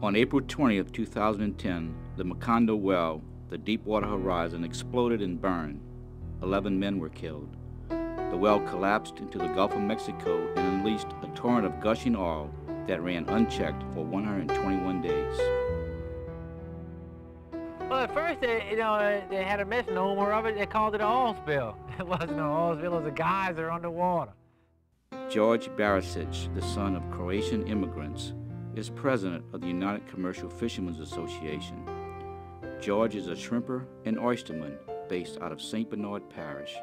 On April 20th, 2010, the Macondo well, the Deepwater Horizon, exploded and burned. 11 men were killed. The well collapsed into the Gulf of Mexico and unleashed a torrent of gushing oil that ran unchecked for 121 days. Well, at first, they had a misnomer of it. They called it an oil spill. It wasn't an oil spill, it was a geyser underwater. George Barisic, the son of Croatian immigrants, is president of the United Commercial Fishermen's Association. George is a shrimper and oysterman based out of St. Bernard Parish.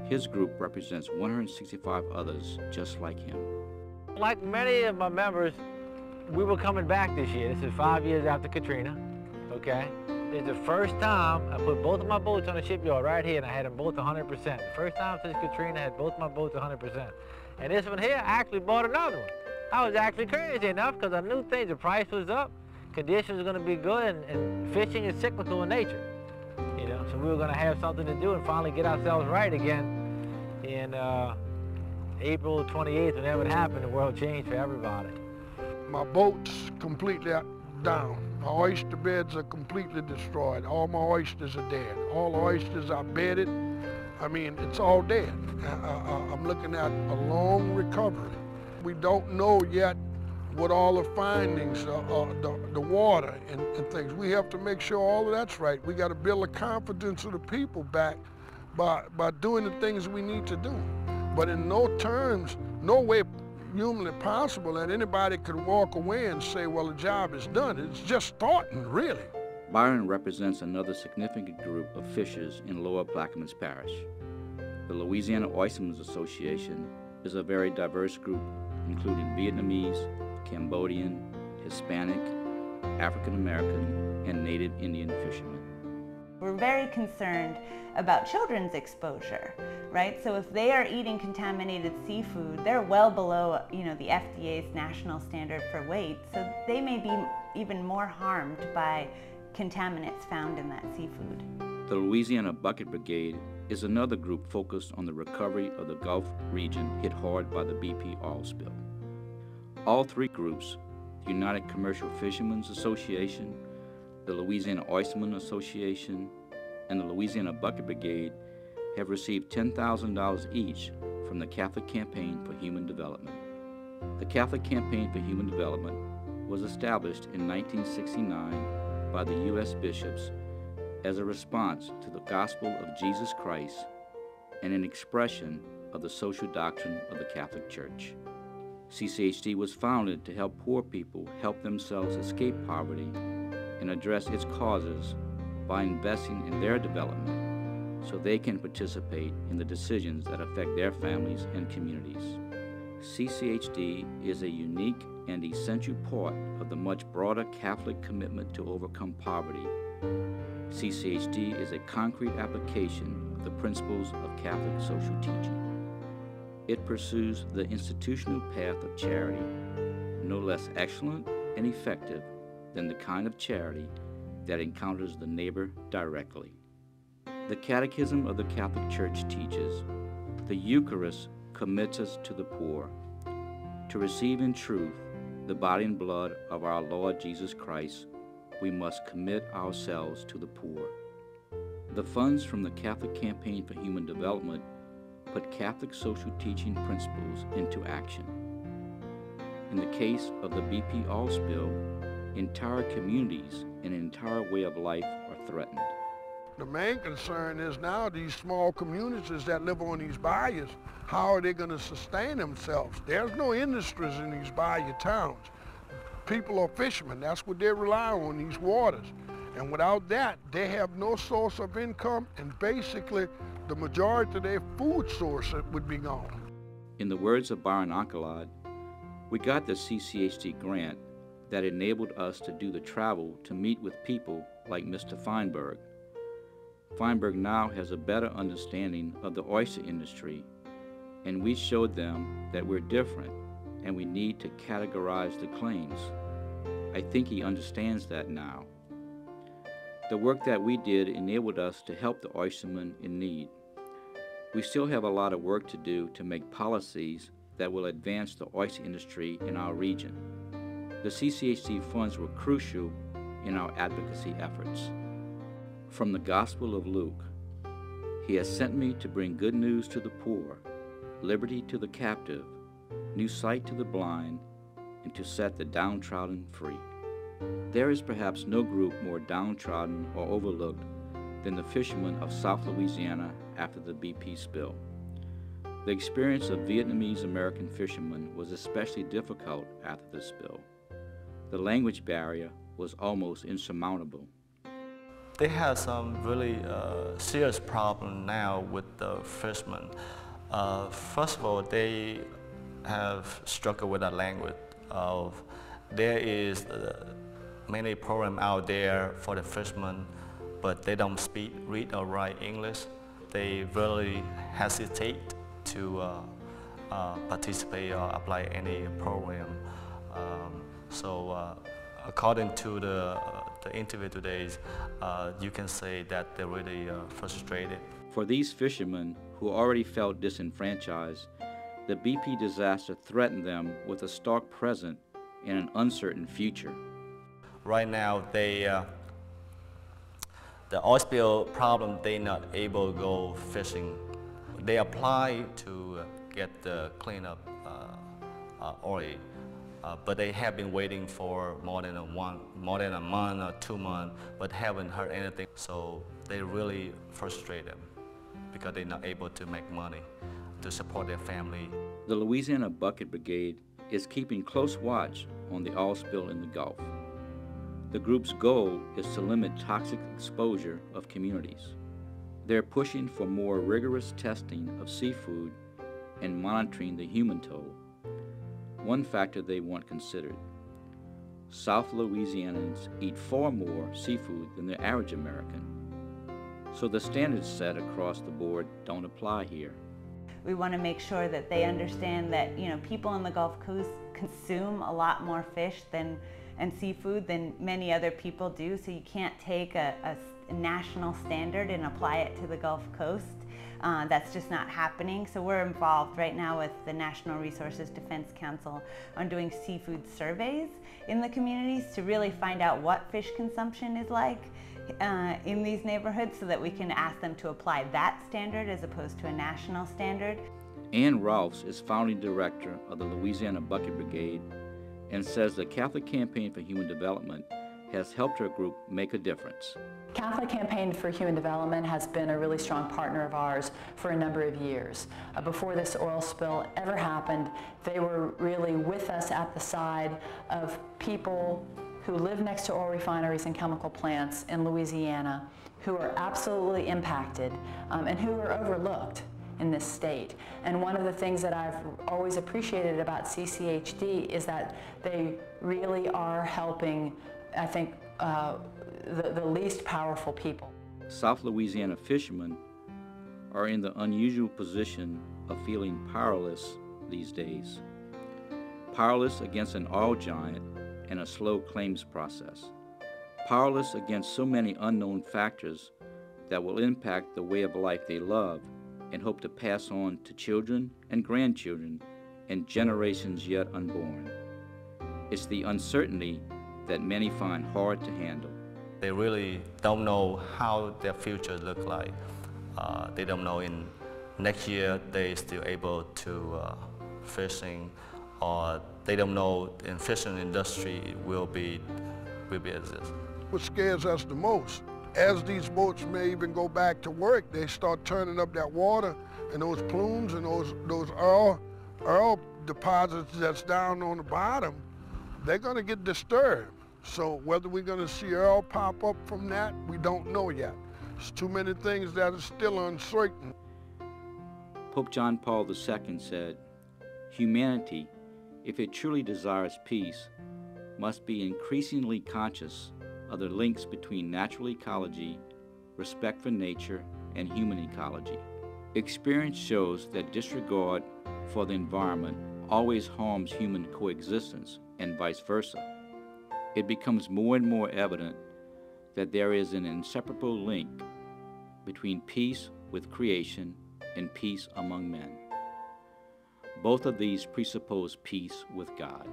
His group represents 165 others just like him. Like many of my members, we were coming back this year. This is 5 years after Katrina, okay? This is the first time I put both of my boats on the shipyard right here, and I had them both 100%. The first time since Katrina, I had both my boats 100%. And this one here, I actually bought another one. I was actually crazy enough because I knew things, the price was up, conditions were going to be good, and fishing is cyclical in nature. You know, so we were going to have something to do and finally get ourselves right again in April 28th. Whenever it happened, the world changed for everybody. My boat's completely down. My oyster beds are completely destroyed. All my oysters are dead. All the oysters are bedded. I mean, it's all dead. I'm looking at a long recovery. We don't know yet what all the findings, the water and things. We have to make sure all of that's right. We got to build the confidence of the people back by doing the things we need to do. But in no terms, no way humanly possible that anybody could walk away and say, well, the job is done. It's just starting, really. Byron represents another significant group of fishers in Lower Plaquemines Parish. The Louisiana Oystermen's Association is a very diverse group, including Vietnamese, Cambodian, Hispanic, African American, and Native Indian fishermen. We're very concerned about children's exposure, right? So if they are eating contaminated seafood, they're well below, the FDA's national standard for weight, so they may be even more harmed by contaminants found in that seafood. The Louisiana Bucket Brigade is another group focused on the recovery of the Gulf region hit hard by the BP oil spill. All three groups, the United Commercial Fishermen's Association, the Louisiana Oystermen Association, and the Louisiana Bucket Brigade, have received $10,000 each from the Catholic Campaign for Human Development. The Catholic Campaign for Human Development was established in 1969 by the U.S. bishops as a response to the gospel of Jesus Christ and an expression of the social doctrine of the Catholic Church. CCHD was founded to help poor people help themselves escape poverty and address its causes by investing in their development so they can participate in the decisions that affect their families and communities. CCHD is a unique and essential part of the much broader Catholic commitment to overcome poverty. CCHD is a concrete application of the principles of Catholic social teaching. It pursues the institutional path of charity, no less excellent and effective than the kind of charity that encounters the neighbor directly. The Catechism of the Catholic Church teaches, the Eucharist commits us to the poor, to receive in truth the body and blood of our Lord Jesus Christ. We must commit ourselves to the poor. The funds from the Catholic Campaign for Human Development put Catholic social teaching principles into action. In the case of the BP oil spill, entire communities and an entire way of life are threatened. The main concern is now these small communities that live on these bayous, how are they going to sustain themselves? There's no industries in these bayou towns. People are fishermen, that's what they rely on, these waters. And without that, they have no source of income, and basically the majority of their food source would be gone. In the words of Byron Onkelad, we got the CCHD grant that enabled us to do the travel to meet with people like Mr. Feinberg. Feinberg now has a better understanding of the oyster industry, and we showed them that we're different and we need to categorize the claims. I think he understands that now. The work that we did enabled us to help the oystermen in need. We still have a lot of work to do to make policies that will advance the oyster industry in our region. The CCHD funds were crucial in our advocacy efforts. From the Gospel of Luke, "He has sent me to bring good news to the poor, liberty to the captive, new sight to the blind, and to set the downtrodden free." There is perhaps no group more downtrodden or overlooked than the fishermen of South Louisiana after the BP spill. The experience of Vietnamese American fishermen was especially difficult after the spill. The language barrier was almost insurmountable. They have some really serious problem now with the fishermen. First of all, they have struggled with the language. There is many programs out there for the fishermen, but they don't speak, read, or write English. They really hesitate to participate or apply any program. According to the interview today, you can say that they're really frustrated. For these fishermen who already felt disenfranchised, the BP disaster threatened them with a stark present and an uncertain future. Right now, the oil spill problem, they're not able to go fishing. They apply to get the cleanup oil, but they have been waiting for more than a month or 2 months, but haven't heard anything. So they really frustrate them because they're not able to make money to support their family. The Louisiana Bucket Brigade is keeping close watch on the oil spill in the Gulf. The group's goal is to limit toxic exposure of communities. They're pushing for more rigorous testing of seafood and monitoring the human toll. One factor they want considered: South Louisianans eat far more seafood than the average American, so the standards set across the board don't apply here. We want to make sure that they understand that, you know, people on the Gulf Coast consume a lot more fish and seafood than many other people do, so you can't take a national standard and apply it to the Gulf Coast. That's just not happening. So we're involved right now with the National Resources Defense Council on doing seafood surveys in the communities to really find out what fish consumption is like in these neighborhoods, so that we can ask them to apply that standard as opposed to a national standard. Ann Rolfs is founding director of the Louisiana Bucket Brigade and says the Catholic Campaign for Human Development has helped her group make a difference. Catholic Campaign for Human Development has been a really strong partner of ours for a number of years. Before this oil spill ever happened, they were really with us at the side of people who live next to oil refineries and chemical plants in Louisiana, who are absolutely impacted and who are overlooked in this state. And one of the things that I've always appreciated about CCHD is that they really are helping, I think, the least powerful people. South Louisiana fishermen are in the unusual position of feeling powerless these days. Powerless against an oil giant and a slow claims process. Powerless against so many unknown factors that will impact the way of life they love and hope to pass on to children and grandchildren and generations yet unborn. It's the uncertainty that many find hard to handle. They really don't know how their future look like. They don't know in next year they still able to fishing, or they don't know in fishing industry will be exist. What scares us the most, as these boats may even go back to work, they start turning up that water, and those plumes and those oil deposits that's down on the bottom, they're gonna get disturbed. So whether we're gonna see oil pop up from that, we don't know yet. There's too many things that are still uncertain. Pope John Paul II said, "Humanity, if it truly desires peace, must be increasingly conscious of the links between natural ecology, respect for nature, and human ecology. Experience shows that disregard for the environment always harms human coexistence, and vice versa. It becomes more and more evident that there is an inseparable link between peace with creation and peace among men. Both of these presuppose peace with God."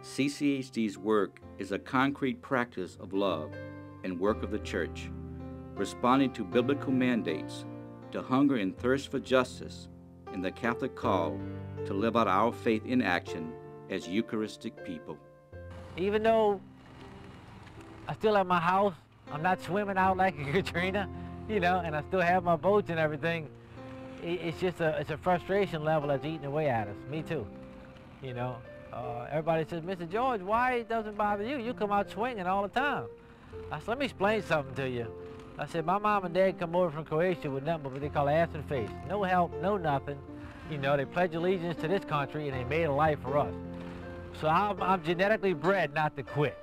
CCHD's work is a concrete practice of love and work of the church, responding to biblical mandates to hunger and thirst for justice and the Catholic call to live out our faith in action as Eucharistic people. Even though I still have my house, I'm not swimming out like a Katrina, you know, and I still have my boats and everything, it's just it's a frustration level that's eating away at us. Me too, you know. Everybody says, Mr. George, why it doesn't bother you? You come out swinging all the time. I said, let me explain something to you. I said, my mom and dad come over from Croatia with nothing but what they call ass and face. No help, no nothing. You know, they pledge allegiance to this country and they made a life for us. So I'm genetically bred not to quit.